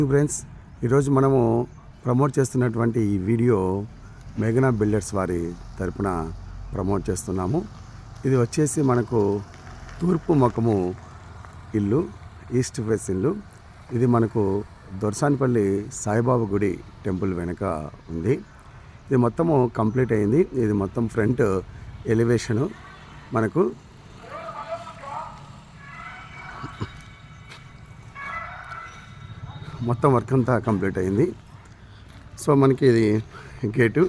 Friends, ఈరోజు మనము promote చేస్తున్నటువంటి ఈ వీడియో మేఘనా బిల్డర్స్ వారి తరపున ప్రమోట్ చేస్తున్నాము. ఇది వచ్చేసి మనకు తూర్పు ముఖము ఇల్లు, ఈస్ట్ ఫేస్ ఇల్లు. ఇది మనకు దొర్సానిపల్లి సాయిబాబా గుడి టెంపుల్ వెనుక ఉంది. ఇది మొత్తము కంప్లీట్ అయింది. ఇది మొత్తం ఫ్రంట్ ఎలివేషను మనకు మొత్తం వర్క్ అంతా కంప్లీట్ అయింది. సో మనకి ఇది గేటు.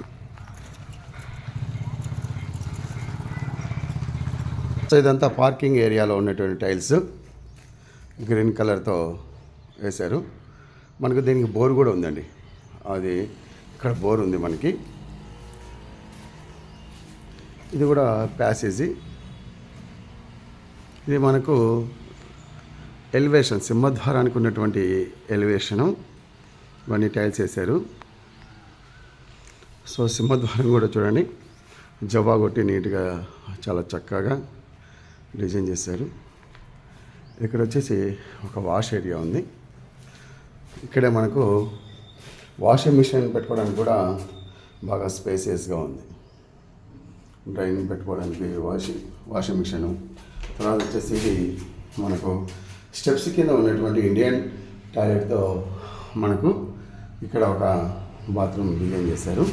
సో ఇదంతా పార్కింగ్ ఏరియాలో ఉన్నటువంటి టైల్స్ గ్రీన్ కలర్తో వేశారు. మనకు దీనికి బోర్ కూడా ఉందండి. అది ఇక్కడ బోర్ ఉంది మనకి. ఇది కూడా ప్యాసేజీ. ఇది మనకు ఎలివేషన్, సింహద్వారానికి ఉన్నటువంటి ఎలివేషను. ఇవన్నీ టైల్స్ వేశారు. సో సింహద్వారం కూడా చూడండి, జవా కొట్టి నీట్గా చాలా చక్కగా డిజైన్ చేశారు. ఇక్కడ వచ్చేసి ఒక వాష్ ఏరియా ఉంది. ఇక్కడే మనకు వాషింగ్ మిషన్ పెట్టుకోవడానికి కూడా బాగా స్పేసియస్గా ఉంది. డ్రైన్ పెట్టుకోవడానికి వాషింగ్ మిషను. తర్వాత వచ్చేసి ఇది మనకు స్టెప్స్ కింద ఉన్నటువంటి ఇండియన్ టాయిలెట్తో మనకు ఇక్కడ ఒక బాత్రూమ్ డిజైన్ చేశారు.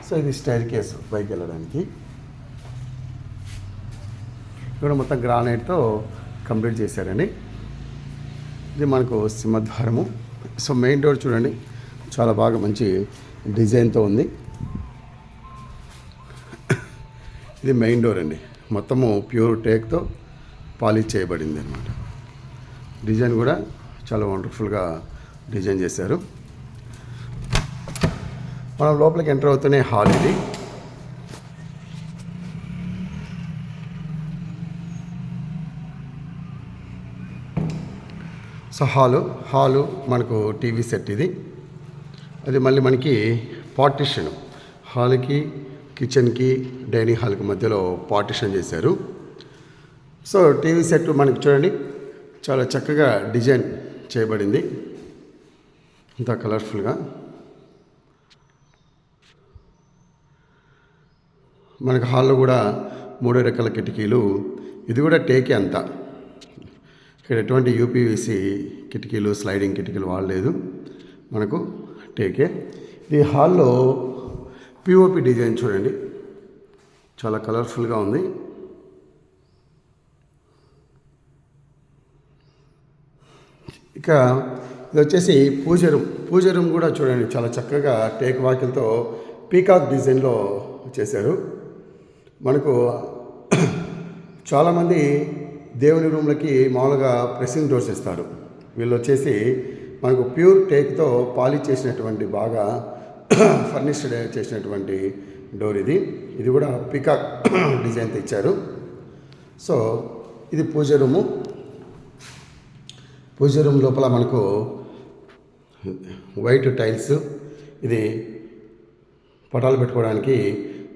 సో ఇది స్టైర్ కేసు పైకి వెళ్ళడానికి. ఇక్కడ మొత్తం గ్రానైట్తో కంప్లీట్ చేశారండి. ఇది మనకు సింహద్వారము. సో మెయిన్ డోర్ చూడండి, చాలా బాగా మంచి డిజైన్తో ఉంది. ఇది మెయిన్ డోర్ అండి. మొత్తము ప్యూర్ టేక్తో పాలిష్ చేయబడింది అన్నమాట. డిజైన్ కూడా చాలా వండర్ఫుల్గా డిజైన్ చేశారు. మనం లోపలికి ఎంటర్ అవుతూనే హాల్ ఇది. సో హాలు మనకు టీవీ సెట్ ఇది. అది మళ్ళీ మనకి పార్టిషన్, హాల్కి కిచెన్కి డైనింగ్ హాల్కి మధ్యలో పార్టిషన్ చేశారు. సో టీవీ సెట్ మనకి చూడండి చాలా చక్కగా డిజైన్ చేయబడింది, ఇంత కలర్ఫుల్గా. మనకు హాల్లో కూడా 3 రకాల కిటికీలు. ఇది కూడా టేకే అంతా. ఇక్కడ ఎటువంటి యూపీవీసీ కిటికీలు, స్లైడింగ్ కిటికీలు వాడలేదు, మనకు టేకే. ఈ హాల్లో పిఓపి డిజైన్ చూడండి, చాలా కలర్ఫుల్గా ఉంది. ఇక ఇది వచ్చేసి పూజ రూమ్ కూడా చూడండి, చాలా చక్కగా టేక్ వాకిల్తో పీకాక్ డిజైన్లో చేశారు. మనకు చాలామంది దేవుని రూమ్లకి మామూలుగా ప్రెసింగ్ డోర్స్ ఇస్తారు. వీళ్ళు వచ్చేసి మనకు ప్యూర్ టేక్తో పాలిష్ చేసినటువంటి, బాగా ఫర్నిష్డ్ చేసినటువంటి డోర్ ఇది. ఇది కూడా పీకాక్ డిజైన్తో ఇచ్చారు. సో ఇది పూజ రూమ్ లోపల మనకు వైట్ టైల్స్. ఇది పటాలు పెట్టుకోవడానికి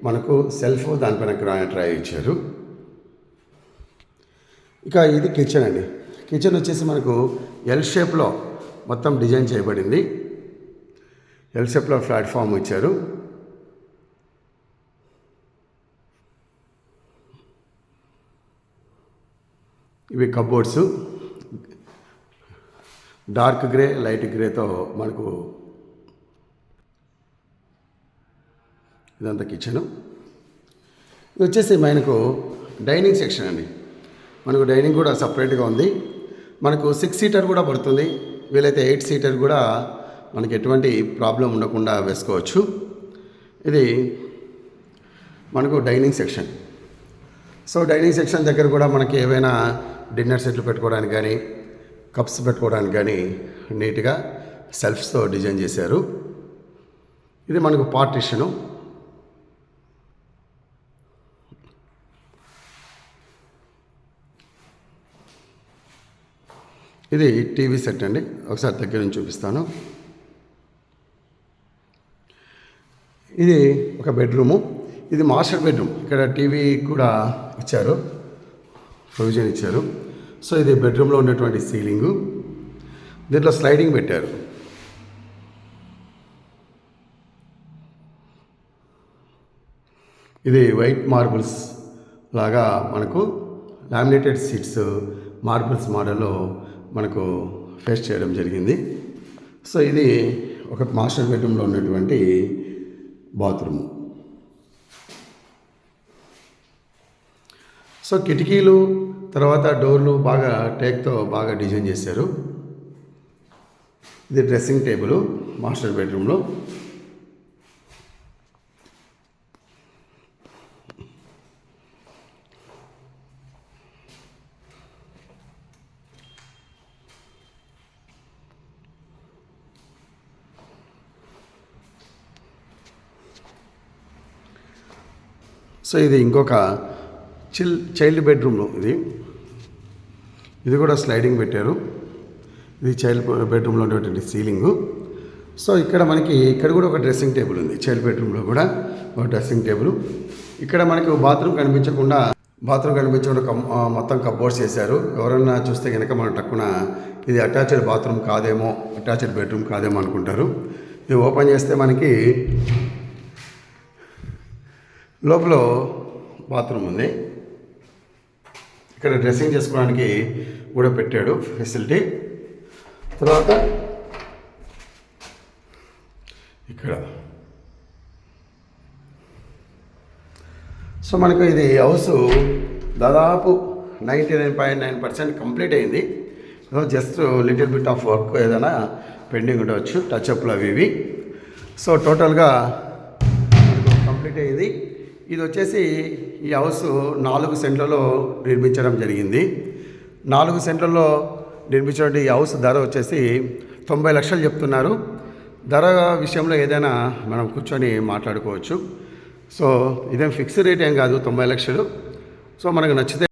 మనకు సెల్ఫ్, దానిపైన గ్రానైట్ రాయి ఇచ్చారు. ఇక ఇది కిచెన్ అండి. కిచెన్ వచ్చేసి మనకు ఎల్ షేప్లో మొత్తం డిజైన్ చేయబడింది. ఎల్ షేప్లో ప్లాట్ఫామ్ ఇచ్చారు. ఇవి కబోర్డ్స్, డార్క్ గ్రే, లైట్ గ్రేతో మనకు ఇదంతా కిచెను. ఇది వచ్చేసి మనకు డైనింగ్ సెక్షన్ అండి. మనకు డైనింగ్ కూడా సపరేట్గా ఉంది. మనకు 6 సీటర్ కూడా పడుతుంది. వీలైతే 8 సీటర్ కూడా మనకి ఎటువంటి ప్రాబ్లం ఉండకుండా వేసుకోవచ్చు. ఇది మనకు dining section. So dining section దగ్గర కూడా మనకి ఏవైనా డిన్నర్ సెట్లు పెట్టుకోవడానికి కానీ, కప్స్ పెట్టుకోవడానికి కానీ నీట్గా సెల్ఫ్స్తో డిజైన్ చేశారు. ఇది మనకు పార్టిషను. ఇది టీవీ సెట్ అండి. ఒకసారి దగ్గర నుంచి చూపిస్తాను. ఇది ఒక బెడ్రూము. ఇది మాస్టర్ బెడ్రూమ్. ఇక్కడ టీవీ కూడా ఇచ్చారు, ప్రొవిజన్ ఇచ్చారు. సో ఇది బెడ్రూమ్లో ఉన్నటువంటి సీలింగు. దీంట్లో స్లైడింగ్ పెట్టారు. ఇది వైట్ మార్బుల్స్ లాగా మనకు లామినేటెడ్ సీట్స్ మార్బుల్స్ మోడల్లో మనకు ఫేస్ చేయడం జరిగింది. సో ఇది ఒక మాస్టర్ బెడ్రూమ్లో ఉన్నటువంటి బాత్రూమ్. సో కిటికీలు తర్వాత డోర్లు బాగా టేక్తో బాగా డిజైన్ చేశారు. ఇది డ్రెస్సింగ్ టేబుల్ మాస్టర్ బెడ్రూమ్లో. సో ఇది ఇంకొక చైల్డ్ బెడ్రూమ్. ఇది కూడా స్లైడింగ్ పెట్టారు. ఇది చైల్డ్ బెడ్రూమ్లో ఉండేటువంటి సీలింగు. సో ఇక్కడ కూడా ఒక డ్రెస్సింగ్ టేబుల్ ఉంది. చైల్డ్ బెడ్రూమ్లో కూడా ఒక డ్రెస్సింగ్ టేబుల్. ఇక్కడ మనకు బాత్రూమ్ కనిపించకుండా మొత్తం కబోర్డ్స్ వేశారు. ఎవరన్నా చూస్తే కనుక మనం టక్కున ఇది అటాచ్డ్ బాత్రూమ్ కాదేమో, అటాచ్డ్ బెడ్రూమ్ కాదేమో అనుకుంటారు. ఇది ఓపెన్ చేస్తే మనకి లోపల బాత్రూమ్ ఉంది. ఇక్కడ డ్రెస్సింగ్ చేసుకోవడానికి కూడా పెట్టాడు ఫెసిలిటీ. తర్వాత ఇక్కడ సో మనకు ఇది హౌస్ దాదాపు 99.9% కంప్లీట్ అయింది. Just little bit of work ఏదైనా పెండింగ్ ఉండవచ్చు, టచ్అప్లు అవి ఇవి. సో టోటల్గా కంప్లీట్ అయింది. ఇది వచ్చేసి ఈ హౌస్ 4 సెంట్లలో నిర్మించడం జరిగింది. 4 సెంట్లలో నిర్మించిన ఈ హౌస్ ధర వచ్చేసి 90 లక్షలు చెప్తున్నారు. ధర విషయంలో ఏదైనా మనం కూర్చొని మాట్లాడుకోవచ్చు. సో ఇదేం ఫిక్స్డ్ రేట్ ఏం కాదు, 90 లక్షలు. సో మనకు నచ్చితే